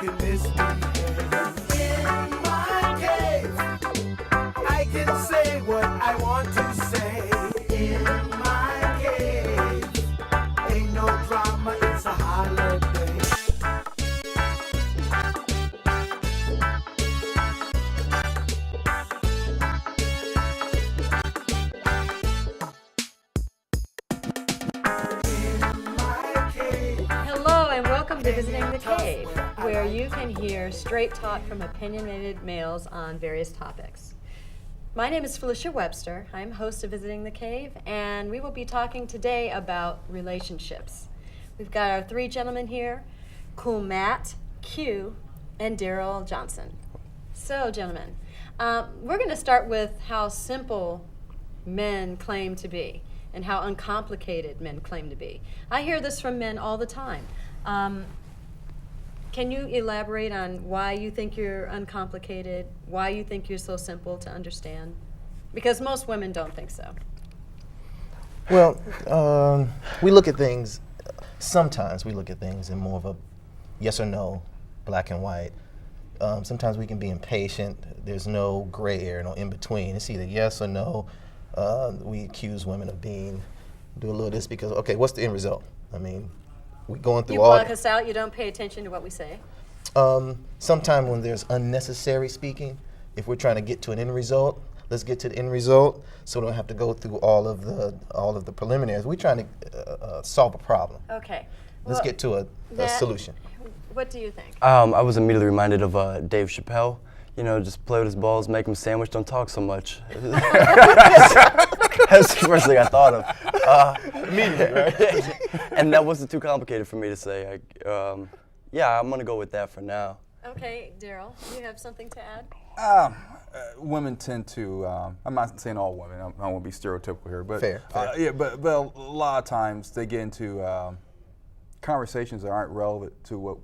can misbehave. In my cave, I can say what I want to say. In my cave, ain't no drama, it's a holiday. Hello and welcome to Visiting the Cave, where you can hear straight talk from opinionated males on various topics. My name is Felicia Webster. I'm host of Visiting the Cave, and we will be talking today about relationships. We've got our three gentlemen here, Cool Matt, Q, and Daryl Johnson. So, gentlemen, we're going to start with how simple men claim to be and how uncomplicated men claim to be. I hear this from men all the time. Can you elaborate on why you think you're uncomplicated, why you think you're so simple to understand? Because most women don't think so. Well, we look at things, sometimes we look at things in more of a yes or no, black and white. Sometimes we can be impatient. There's no gray area, no in between. It's either yes or no. We accuse women of do a little of this because, okay, what's the end result? I mean, we're going through You all. block us out, you don't pay attention to what we say. Sometime when there's unnecessary speaking, if we're trying to get to an end result, let's get to the end result so we don't have to go through all of the preliminaries. We're trying to solve a problem. Okay. Let's get to a solution. What do you think? I was immediately reminded of Dave Chappelle. You know, just play with his balls, make him a sandwich, don't talk so much. That's the first thing I thought of. Immediately, right? And that wasn't too complicated for me to say. Yeah, I'm gonna go with that for now. Okay, Daryl, do you have something to add? Women tend to, I'm not saying all women, I don't want to be stereotypical here, but Fair. yeah, but a lot of times they get into conversations that aren't relevant to what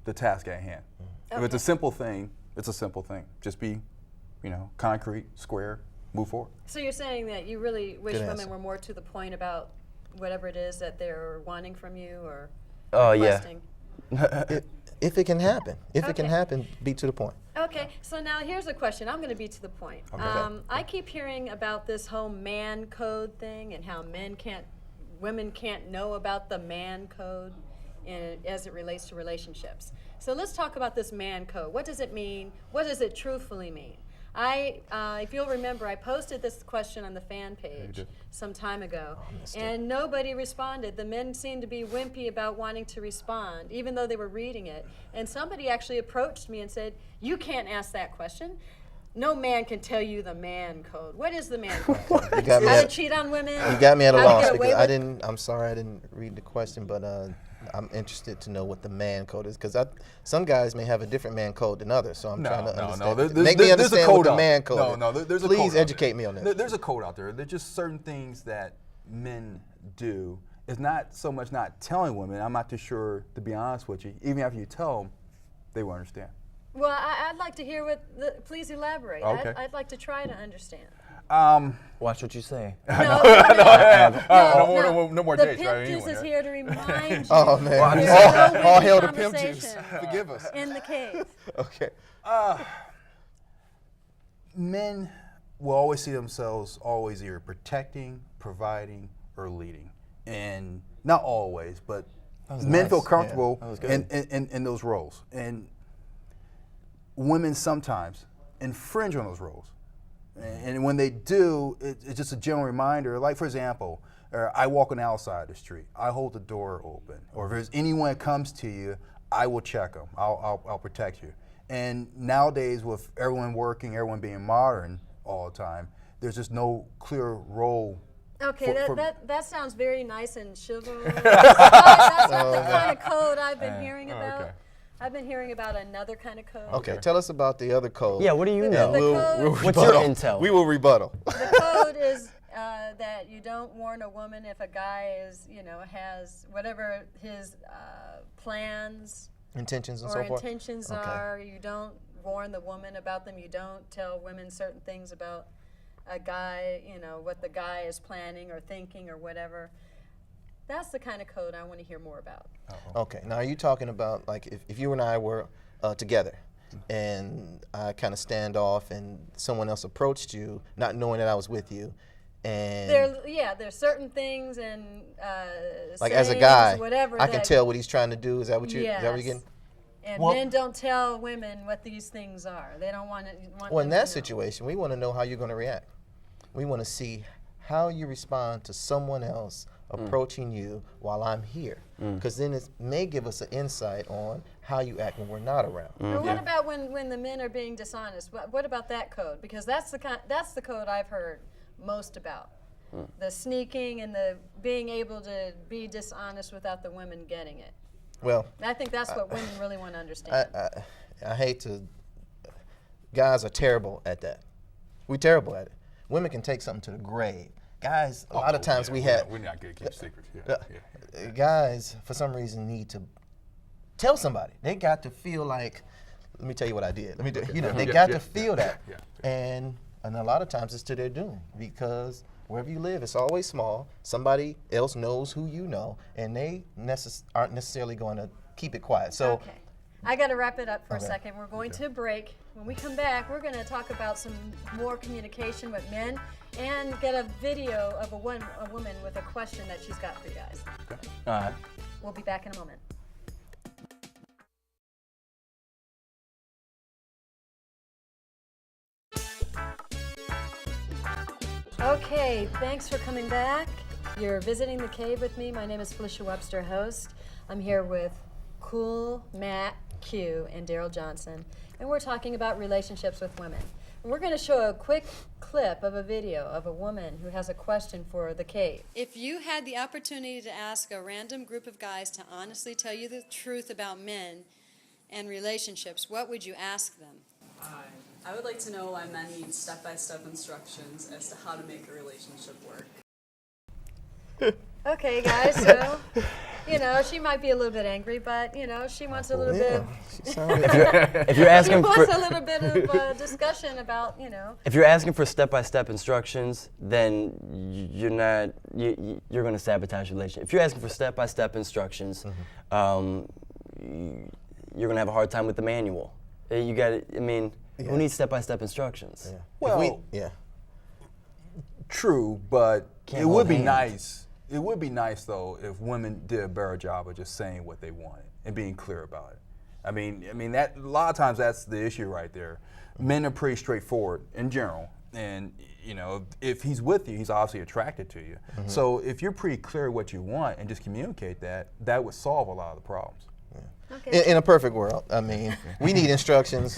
the task at hand. If it's a simple thing, it's a simple thing. Just be, concrete, square, move forward. So you're saying that you really wish Good women answer. were more to the point about whatever it is that they're wanting from you or Oh, yeah. requesting? If it can happen. If it can Okay. happen, be to the point. Okay, so now here's a question. I'm going to be to the point. Okay. I keep hearing about this whole man code thing and how women can't know about the man code as it relates to relationships. So let's talk about this man code. What does it mean? What does it truthfully mean? If you'll remember, I posted this question on the fan page some time ago, and nobody responded. The men seemed to be wimpy about wanting to respond, even though they were reading it. And somebody actually approached me and said, "You can't ask that question. No man can tell you the man code." What is the man code? You got me How to at, cheat on women? you got me at a How to loss get away because with- I'm sorry I didn't read the question, but I'm interested to know what the man code is because some guys may have a different man code than others, so I'm trying to understand. Make me there's a understand code what the out man there. code is. No, there's a Please code out educate there. me on this. There's a code out there. There's just certain things that men do. It's not so much not telling women. I'm not too sure, to be honest with you. Even after you tell them, they will understand. Well, I'd like to hear please elaborate. Okay. I'd like to try to understand. Watch what you say. No more the dates, pimp right? juice Anyone, is right? here to remind you. Oh man! There's all no all witty hail the pimp juice. conversation Forgive us. in the cave. Okay. Men will always see themselves always either protecting, providing, or leading. And not always, but men nice. feel comfortable Yeah, that was good. in those roles. And women sometimes infringe on those roles. And when they do, it's just a general reminder. Like, for example, I walk on the outside of the street. I hold the door open. Or if there's anyone that comes to you, I will check them. I'll protect you. And nowadays, with everyone working, everyone being modern all the time, there's just no clear role. Okay, for- that sounds very nice and chivalrous. That's not the kind of code I've been hearing about. okay. I've been hearing about another kind of code. Okay. Tell us about the other code. Yeah, what do you The know? code- What's your rebuttal. intel? We will rebuttal. The code is that you don't warn a woman if a guy has whatever his plans Intentions and or so forth. intentions Okay. are. You don't warn the woman about them. You don't tell women certain things about a guy, what the guy is planning or thinking or whatever. That's the kind of code I want to hear more about. Okay. Now, are you talking about like if you and I were together, and I kind of stand off, and someone else approached you, not knowing that I was with you, and there's certain things and like as a sayings, guy, whatever, I can that- tell what he's trying to do. Is that what you? Is that what you're Yes. getting? And Well- men don't tell women what these things are. They don't want Well, in them that to know. situation, we want to know how you're going to react. We want to see how you respond to someone else approaching you while I'm here, because then it may give us an insight on how you act when we're not around. But what about when the men are being dishonest? What about that code? Because that's the code I've heard most about. The sneaking and the being able to be dishonest without the women getting it. Well, I think that's what women really want to understand. I hate to. Guys are terrible at that. We're terrible at it. Women can take something to the grave. Guys, a lot of times we have. We're not good at keeping secrets. Yeah. Guys, for some reason, need to tell somebody. They got to feel like, let me tell you what I did. Let me do, you know, they got to feel that. yeah. And a lot of times it's to their doom, because wherever you live, it's always small. Somebody else knows who you know, and they aren't necessarily going to keep it quiet. So, Okay. I got to wrap it up for a Okay. second. We're going to break. When we come back, we're going to talk about some more communication with men and get a video of a woman with a question that she's got for you guys. All right. We'll be back in a moment. Okay, thanks for coming back. You're visiting the cave with me. My name is Felicia Webster, host. I'm here with Cool, Matt, Q, and Daryl Johnson, and we're talking about relationships with women. And we're going to show a quick clip of a video of a woman who has a question for the cave. If you had the opportunity to ask a random group of guys to honestly tell you the truth about men and relationships, what would you ask them? I would like to know why men need step-by-step instructions as to how to make a relationship work. Okay, guys, so, you know, she might be a little bit angry, but, you know, she wants a little bit. she sounded, If you're asking She for wants a little bit of discussion about, you know. if you're asking for step-by-step instructions, then you're not you're going to sabotage your relationship. If you're asking for step-by-step instructions, you're going to have a hard time with the manual. You got to. I mean, who needs step-by-step instructions? Well, yeah. true, but Can't it would hold be hands. nice. It would be nice though if women did a better job of just saying what they wanted and being clear about it. I mean that a lot of times that's the issue right there. Men are pretty straightforward in general, and you know if he's with you, he's obviously attracted to you. So if you're pretty clear what you want and just communicate that, that would solve a lot of the problems. Okay. In a perfect world, I mean, we need instructions,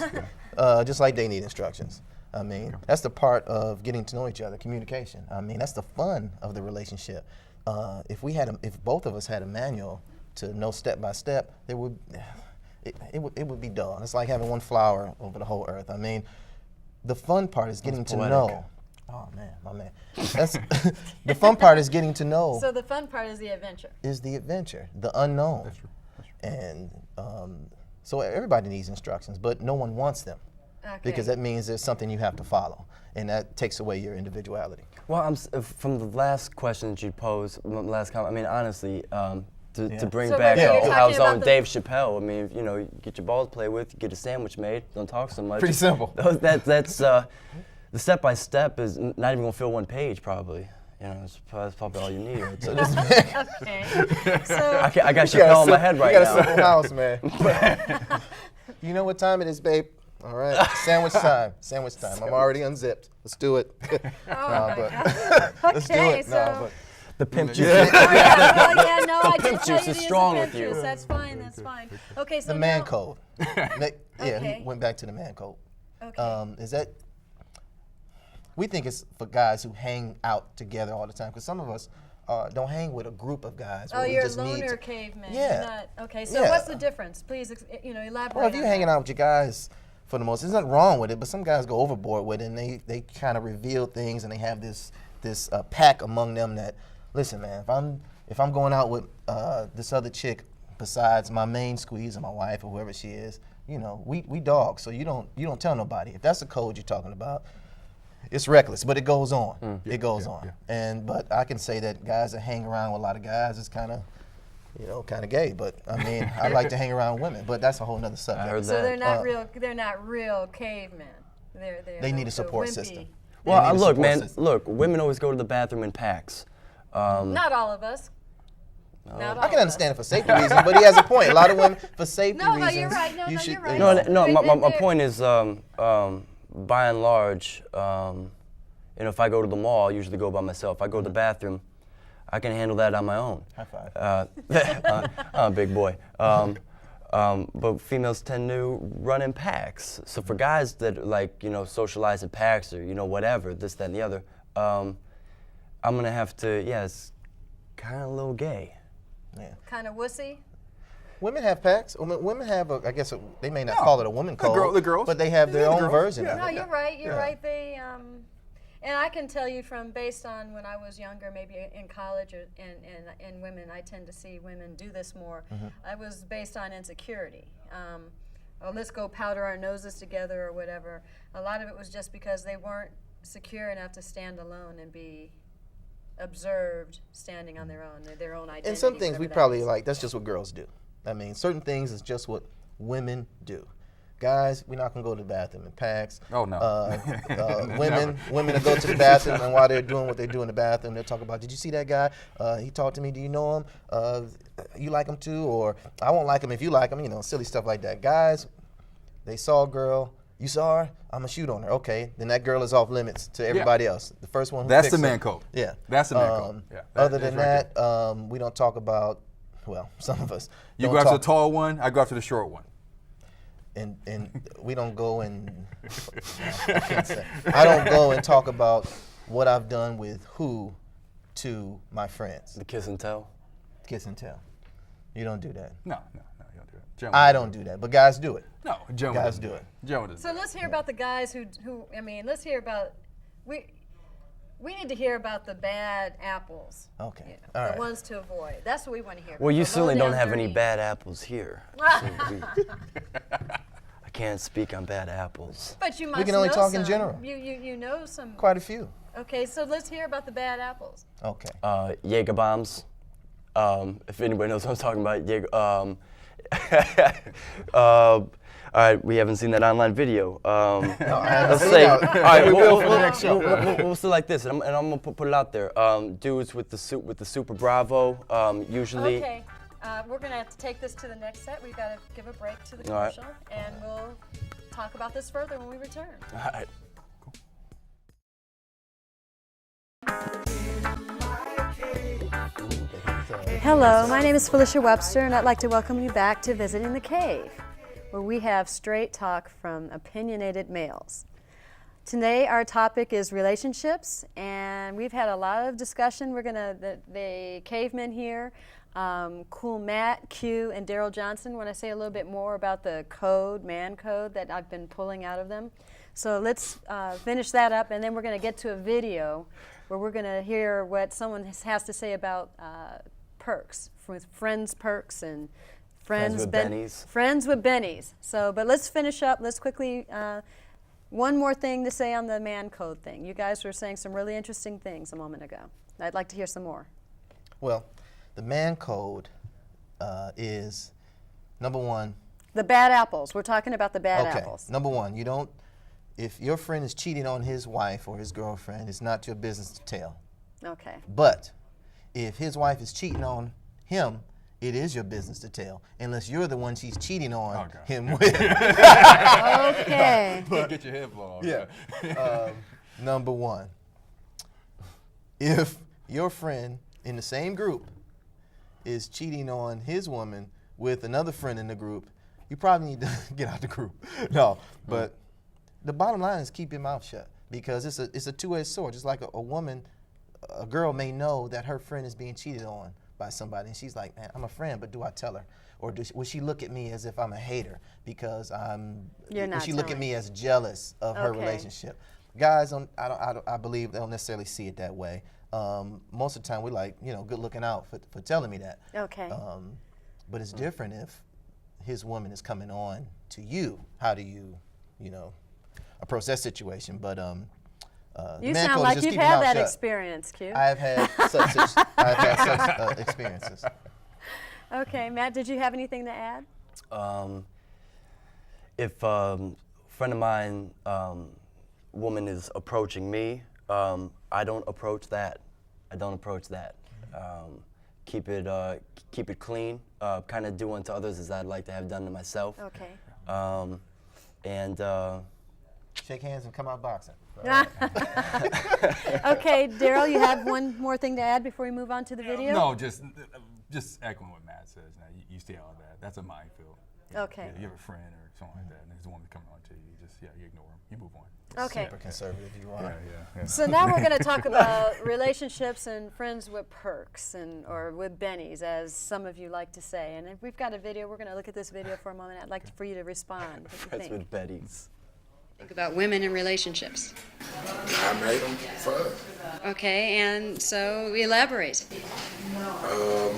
just like they need instructions. I mean, that's the part of getting to know each other, communication. I mean, that's the fun of the relationship. If both of us had a manual to know step by step, it would be dull. It's like having one flower over the whole earth. I mean, the fun part is getting to poetic. know. Oh man, my man. That's the fun part is getting to know. So the fun part is the adventure. Is the adventure, the unknown. That's true. And so everybody needs instructions, but no one wants them, because that means there's something you have to follow, and that takes away your individuality. Well, from the last question that you posed, last comment. I mean, honestly, to bring So back what you're Old talking House about own the- Dave Chappelle. I mean, you know, you get your balls played with, you get a sandwich made. Don't talk so much. Pretty simple. That's the step by step is not even gonna fill one page probably. You know, that's probably all you need. Right? So Okay. So I got Chappelle in my head right You got a now. simple house, man. You know what time it is, babe? All right, sandwich time. Sandwich time. I'm already unzipped. Let's do it. Let's do okay, it. so No, but The pimp juice. well, yeah, no, I did Pimp tell juice you is to use strong the with pimp you. juice. That's fine. That's fine. Okay, so the man now- code. Yeah, Okay. he went back to the man code. Okay. Is that? We think it's for guys who hang out together all the time, because some of us don't hang with a group of guys. Oh, where we you're a just need loner to- caveman. Yeah. You're not, okay, so Yeah. what's the difference? Please, elaborate. Well, if you're on hanging that. out with your guys, for the most, there's nothing wrong with it, but some guys go overboard with it, and they kind of reveal things, and they have this pack among them that, listen, man, if I'm going out with this other chick besides my main squeeze or my wife or whoever she is, you know, we dogs, so you don't tell nobody. If that's the code you're talking about, it's reckless, but it goes on. It goes on. But I can say that guys that hang around with a lot of guys is kind of you know, kind of gay. But I mean, I like to hang around women. But that's a whole nother subject. I heard So that. they're not real cavemen. They need a the support wimpy- system. Well, They need a look, support man. system. Look, women always go to the bathroom in packs. Not all of us. Not all I can of understand it for safety reasons, but he has a point. A lot of women, for safety No, reasons, you're right. No, you no, should. you're right. No, my They're- point is, by and large, you know, if I go to the mall, I usually go by myself. If I go to the bathroom, I can handle that on my own. High five. I'm a big boy. But females tend to run in packs. So for guys that like, you know, socialize in packs or, you know, whatever, this, that, and the other, I'm gonna have to, yeah, it's kind of a little gay. Yeah. Kind of wussy. Women have packs. Women have, I guess, they may not call it a woman code, the girls. but they have their Yeah, the own girls. version Yeah. of No, it. you're right. You're Yeah. right. And I can tell you from based on when I was younger, maybe in college and women, I tend to see women do this more. I was based on insecurity. Oh, let's go powder our noses together or whatever. A lot of it was just because they weren't secure enough to stand alone and be observed standing on their own identity. And some things we whatever that probably is. like, that's just what girls do. I mean, certain things is just what women do. Guys, we're not gonna go to the bathroom in packs. Oh, no. Women will go to the bathroom, and while they're doing what they do in the bathroom, they'll talk about, did you see that guy? He talked to me, do you know him? You like him too? Or I won't like him if you like him, you know, silly stuff like that. Guys, they saw a girl, you saw her, I'm gonna shoot on her. Okay, then that girl is off limits to everybody else. The first one who That's picks the her. man code. Yeah. That's the man code. Yeah, Other that than is right that, we don't talk about, well, some of us. You don't go after the talk- tall one, I go after the short one. and we don't go and I can't say. I don't go and talk about what I've done with who to my friends. The kiss and tell. Kiss and tell. You don't do that. No, you don't do that. Gentlemen I don't do that, but guys do it. No, gentlemen Guys doesn't do it. Gentlemen doesn't So let's hear about the guys who I mean, let's hear about we need to hear about the bad apples. Okay. You know, All the right. ones to avoid. That's what we want to hear. Well, you The certainly low don't down have any dirty- bad apples here. So I can't speak on bad apples. But you must can only know talk in some. general. You know some. Quite a few. Okay, so let's hear about the bad apples. Okay. Jaeger bombs. If anybody knows what I'm talking about, Jaeger. All right, we haven't seen that online video. Let's say, all right, We will for the we'll, next show. we'll say like this, and I'm gonna put it out there. Dudes with the Super Bravo, usually. Okay, we're gonna have to take this to the next set. We've got to give a break to the All right. commercial, and we'll talk about this further when we return. All right. Hello, my name is Felicia Webster, and I'd like to welcome you back to Visiting the Cave, where we have straight talk from opinionated males. Today, our topic is relationships, and we've had a lot of discussion. We're gonna the cavemen here, Cool Matt, Q, and Daryl Johnson. Want to say a little bit more about the code, man code, that I've been pulling out of them. So let's finish that up, and then we're gonna get to a video where we're gonna hear what someone has to say about perks, with friends perks and Friends with bennies. Friends with bennies. So, but let's finish up. Let's quickly. One more thing to say on the man code thing. You guys were saying some really interesting things a moment ago. I'd like to hear some more. Well, the man code is number one. The bad apples. We're talking about the bad Okay. apples. Number one, you don't. If your friend is cheating on his wife or his girlfriend, it's not your business to tell. Okay. But if his wife is cheating on him, it is your business to tell, unless you're the one she's cheating on him with. Okay. Get your head blown. Yeah. Number one, if your friend in the same group is cheating on his woman with another friend in the group, you probably need to get out the group. No, but the bottom line is keep your mouth shut, because it's a two-edged sword. Just like a woman, a girl may know that her friend is being cheated on by somebody, and she's like, man, I'm a friend, but do I tell her? Or will she look at me as if I'm a hater because You're will not she look at telling. me as jealous of her Okay. relationship? Guys, I believe they don't necessarily see it that way. Most of the time, we're like, good looking out for telling me that. Okay. But it's different if his woman is coming on to you. How do you, approach that situation? But You man sound code is like just you've keep your had mouth that shut. experience, Q. I've had such experiences. Okay, Matt, did you have anything to add? If a friend of mine, woman is approaching me, I don't approach that. I don't approach that. Keep it clean. Kind of do unto others as I'd like to have done to myself. Okay. And Shake hands and come out boxing. Okay, Daryl, you have one more thing to add before we move on to the video? No, just echoing what Matt says. Now, you see all that. That's a minefield. Okay. You have a friend or something like that, and there's a woman coming on to you. You just, you ignore him. You move on. Okay. Super conservative you are. Yeah. So now we're going to talk about relationships and friends with perks, or with bennies, as some of you like to say. And if we've got a video, we're going to look at this video for a moment. I'd like for you to respond. What do you friends think? with Betty's. Think about women in relationships. I made them for us. Okay, and so elaborate. Well,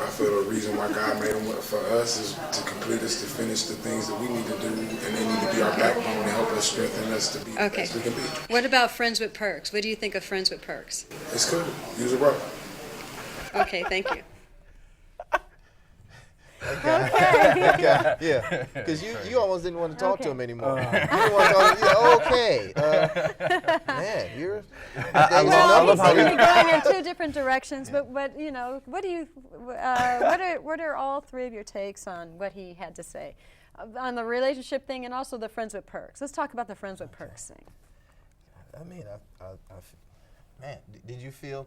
I feel the reason why God made them for us is to complete us, to finish the things that we need to do, and they need to be our backbone to help us strengthen us to be the Okay. best we can be. What about friends with perks? What do you think of friends with perks? It's cool. Use it right. Okay, thank you. Yeah, because you almost didn't want to talk to him anymore. You didn't want to talk. Okay, man, you're. Well, he seemed to be going in two different directions, but you know, what do you, what are all three of your takes on what he had to say, on the relationship thing and also the friends with perks? Let's talk about the friends with perks thing. I mean, man, did you feel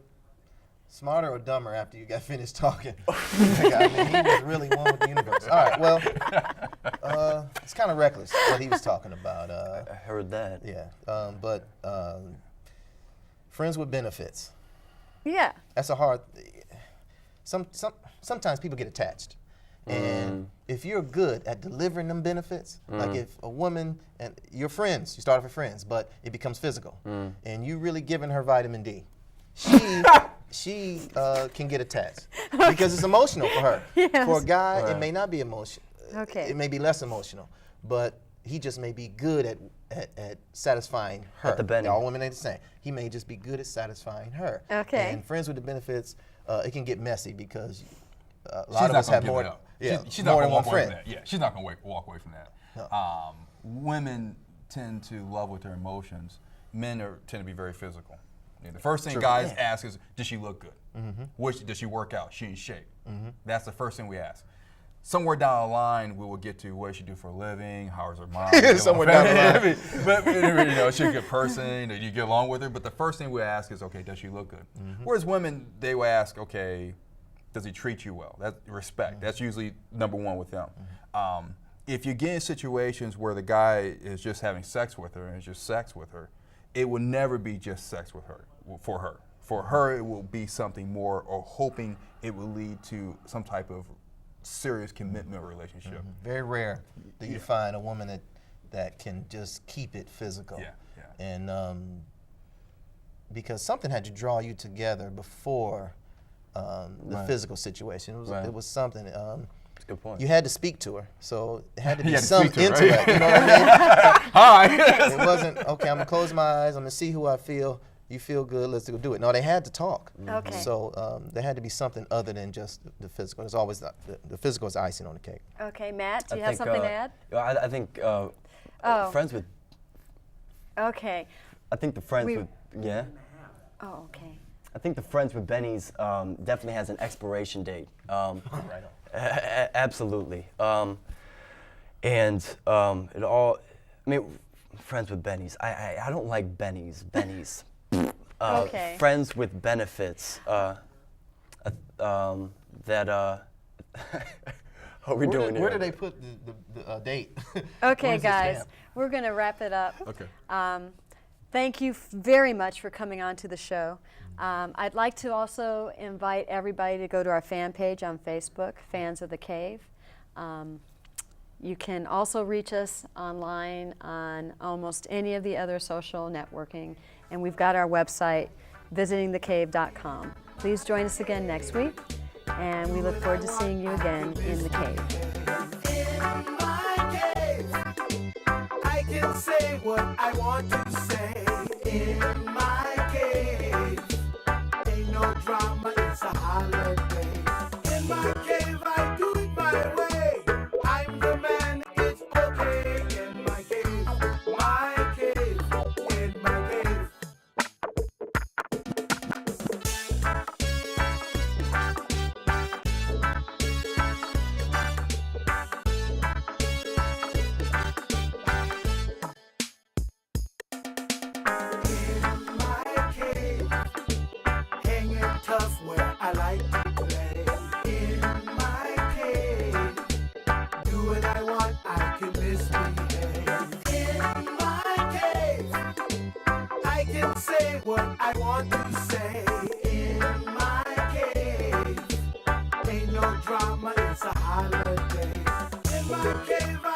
smarter or dumber after you got finished talking? I mean, he was really one with the universe. All right, well, it's kind of reckless what he was talking about. I heard that. Yeah, but friends with benefits. Yeah. That's a hard. Sometimes people get attached, and if you're good at delivering them benefits, like if a woman and you're friends, you start off with friends, but it becomes physical, and you really giving her vitamin D, she can get attached because it's emotional for her. Yes. For a guy, Right. it may not be emotional. Okay. It may be less emotional, but he just may be good at satisfying her. At the Benny. All women ain't the same. He may just be good at satisfying her. Okay. And friends with the benefits, it can get messy because a She's lot of not us gonna have give more. it up. Yeah, She's not more gonna than one walk away from friend. that. Yeah, she's not gonna walk away from that. No. Women tend to love with their emotions. Men tend to be very physical. Yeah, the first thing True. guys Yeah. ask is, does she look good? Does she work out? She in shape? That's the first thing we ask. Somewhere down the line, we will get to what does she do for a living, how's her mom? Somewhere down the line. I mean, but you know, is she a good person? Do you get along with her? But the first thing we ask is, okay, does she look good? Whereas women, they will ask, okay, does he treat you well? That's respect. That's usually number one with them. If you get in situations where the guy is just having sex with her and it's just sex with her, it will never be just sex with her, for her. For her, it will be something more, or hoping it will lead to some type of serious commitment relationship. Very rare that you find a woman that can just keep it physical. Yeah. And because something had to draw you together before the Right. physical situation. It was something. That's a good point. You had to speak to her, so it had to be You had to some speak to her, intellect. right? You know what I mean? Hi. It wasn't okay. I'm gonna close my eyes. I'm gonna see who I feel. You feel good. Let's go do it. No, they had to talk. Okay. So there had to be something other than just the physical. It's always the physical is icing on the cake. Okay, Matt, do I you have think, something to add? I think friends with. Okay. I think the friends We- with. Yeah. Oh, okay. I think the friends with Benny's definitely has an expiration date. Right on. Absolutely. And it all. I mean, friends with Benny's. I don't like Benny's. Benny's. Okay. Friends with benefits. That. How are we doing here? Where do they put the date? Okay, Where's the guys, stamp? we're going to wrap it up. Okay. Thank you very much for coming on to the show. I'd like to also invite everybody to go to our fan page on Facebook, Fans of the Cave. You can also reach us online on almost any of the other social networking, and we've got our website, visitingthecave.com. Please join us again next week, and we look forward to seeing you again in the cave. In my cave, I can say what I want to say. In my cave, ain't no drama, it's a holiday. In my do what I want, I can misbehave. In my cave, I can say what I want to say. In my cave, ain't no drama, it's a holiday. In my cave,